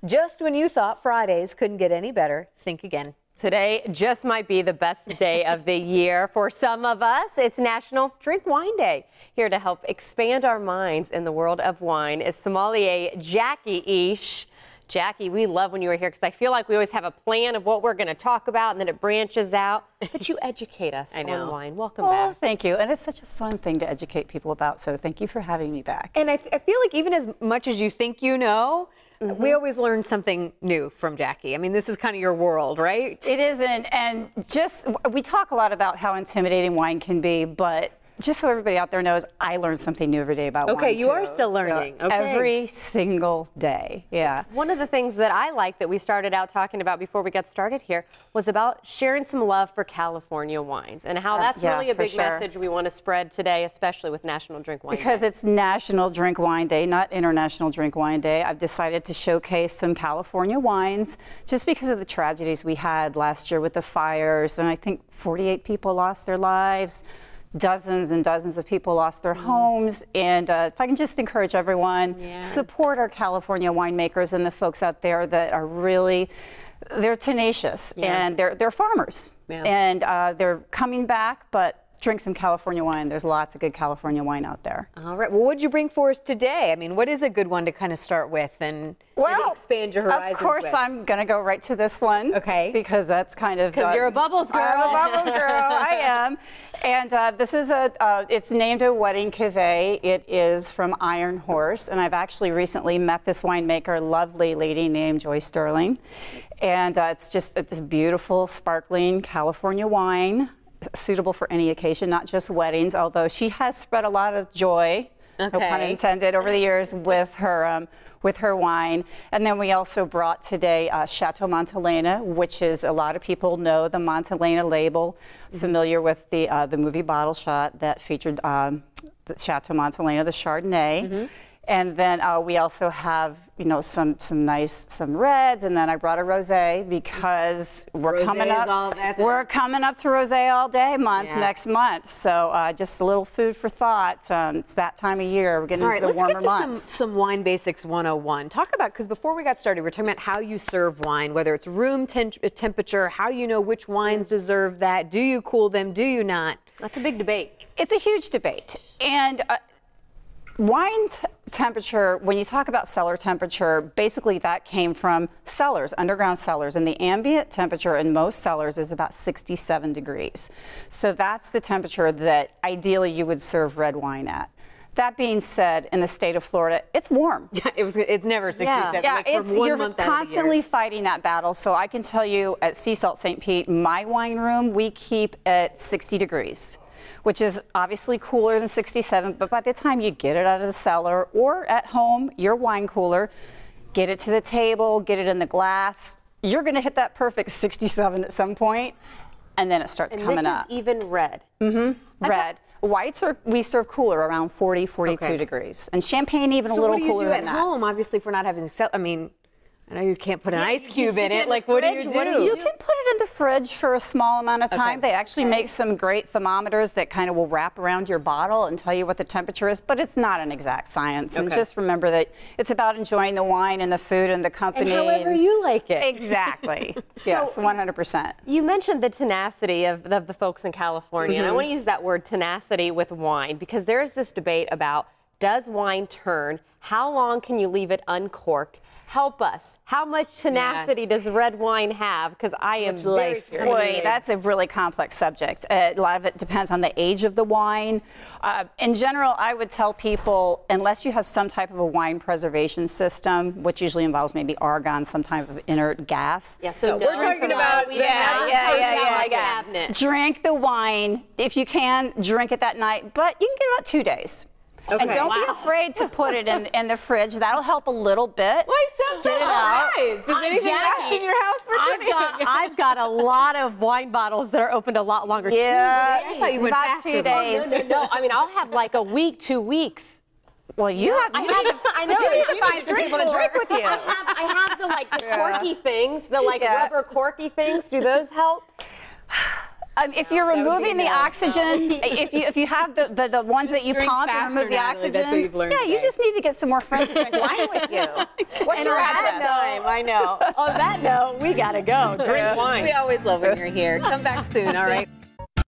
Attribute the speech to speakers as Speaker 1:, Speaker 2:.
Speaker 1: Just when you thought Fridays couldn't get any better, think again.
Speaker 2: Today just might be the best day of the year. For some of us, it's National Drink Wine Day. Here to help expand our minds in the world of wine is sommelier Jackie Ish. Jackie, we love when you were here because I feel like we always have a plan of what we're going to talk about and then it branches out. But you educate us on wine. Welcome back.
Speaker 3: Thank you. And it's such a fun thing to educate people about. So thank you for having me back.
Speaker 1: And I feel like even as much as you think you know, we always learn something new from Jackie. I mean, this is kind of your world, right?
Speaker 3: It isn't. And just, we talk a lot about how intimidating wine can be, but just so everybody out there knows, I learn something new every day about wine.
Speaker 1: Okay, you are still learning.
Speaker 3: So every single day, yeah.
Speaker 2: One of the things that I like that we started out talking about before we got started here was about sharing some love for California wines and how that's really a big message we want to spread today, especially with National Drink Wine Day.
Speaker 3: Because it's National Drink Wine Day, not International Drink Wine Day. I've decided to showcase some California wines just because of the tragedies we had last year with the fires, and I think 48 people lost their lives. Dozens and dozens of people lost their homes, and if I can just encourage everyone, support our California winemakers and the folks out there that are really, they're tenacious and they're farmers and they're coming back, but drink some California wine. There's lots of good California wine out there.
Speaker 1: All right. Well, what did you bring for us today? I mean, what is a good one to kind of start with and maybe expand your horizons?
Speaker 3: Of course, I'm going to go right to this one.
Speaker 1: Okay.
Speaker 3: Because that's kind of...
Speaker 2: Because you're a bubbles girl.
Speaker 3: I'm a bubbles girl. I am. And this is it's named a wedding cuvee. It is from Iron Horse. And I've actually recently met this winemaker, lovely lady named Joy Sterling. And it's a beautiful, sparkling California wine, suitable for any occasion, not just weddings, although she has spread a lot of joy, no pun intended, over the years with her wine. And then we also brought today Chateau Montelena, which is, a lot of people know the Montelena label, familiar with the movie Bottle Shot that featured the Chateau Montelena, the Chardonnay. And then we also have, you know, some reds, and then I brought a rosé because we're coming up to Rosé All Day month next month. So just a little food for thought. It's that time of year. We're getting into the warmer months.
Speaker 1: Let's get to some Wine Basics 101. Talk about, because before we got started, we were talking about how you serve wine, whether it's room temperature, how you know which wines deserve that. Do you cool them? Do you not?
Speaker 2: That's a big debate.
Speaker 3: It's a huge debate. And wine temperature, when you talk about cellar temperature, basically that came from cellars, underground cellars, and the ambient temperature in most cellars is about 67 degrees. So that's the temperature that ideally you would serve red wine at. That being said, in the state of Florida, it's warm.
Speaker 1: Yeah, it's never 67.
Speaker 3: Yeah,
Speaker 1: like
Speaker 3: you're constantly fighting that battle. So I can tell you at Sea Salt St. Pete, my wine room, we keep at 60 degrees. Which is obviously cooler than 67, but by the time you get it out of the cellar or at home, your wine cooler, get it to the table, get it in the glass, you're going to hit that perfect 67 at some point, and then it starts coming up.
Speaker 2: This is even red.
Speaker 3: Red. Whites we serve cooler, around 40, 42 degrees, and champagne even a little cooler than that. So what do you do at
Speaker 1: home? Obviously, if we're not having, I mean, I know you can't put an ice cube in it. Like, what do you do?
Speaker 3: You can put it in the fridge for a small amount of time. They actually make some great thermometers that kind of will wrap around your bottle and tell you what the temperature is, but it's not an exact science. And just remember that it's about enjoying the wine and the food and the company.
Speaker 1: And however you like it.
Speaker 3: Exactly. Yes, 100%.
Speaker 2: You mentioned the tenacity of the folks in California, and I want to use that word tenacity with wine because there is this debate about, does wine turn? How long can you leave it uncorked? Help us. How much tenacity does red wine have? Because I am very curious.
Speaker 3: Boy, that's a really complex subject. A lot of it depends on the age of the wine. In general, I would tell people, unless you have some type of a wine preservation system, which usually involves maybe argon, some type of inert gas.
Speaker 2: Yeah, so
Speaker 1: we're talking about
Speaker 3: Drink the wine. If you can, drink it that night, but you can get about 2 days. And don't be afraid to put it in the fridge. That'll help a little bit.
Speaker 1: Why sounds so nice? Does anything last in your house for 2 days?
Speaker 2: I've got a lot of wine bottles that are opened a lot longer.
Speaker 3: Yeah,
Speaker 2: I thought you went
Speaker 3: about 2 days.
Speaker 2: No, I mean, I'll have like a week, 2 weeks.
Speaker 3: Well, you have.
Speaker 2: I know.
Speaker 3: You need to find some people to drink with you.
Speaker 2: I have the corky things, the rubber corky things. Do those help?
Speaker 3: If you're removing the oxygen, if you have the ones that you pump and remove the oxygen,
Speaker 1: that's what you've learned
Speaker 3: yeah, you
Speaker 1: today.
Speaker 3: just need to get some more friends to drink wine with you. What's your address?
Speaker 1: Time, I know.
Speaker 2: On that note, we gotta go. Drink wine.
Speaker 1: We always love when you're here. Come back soon, all right?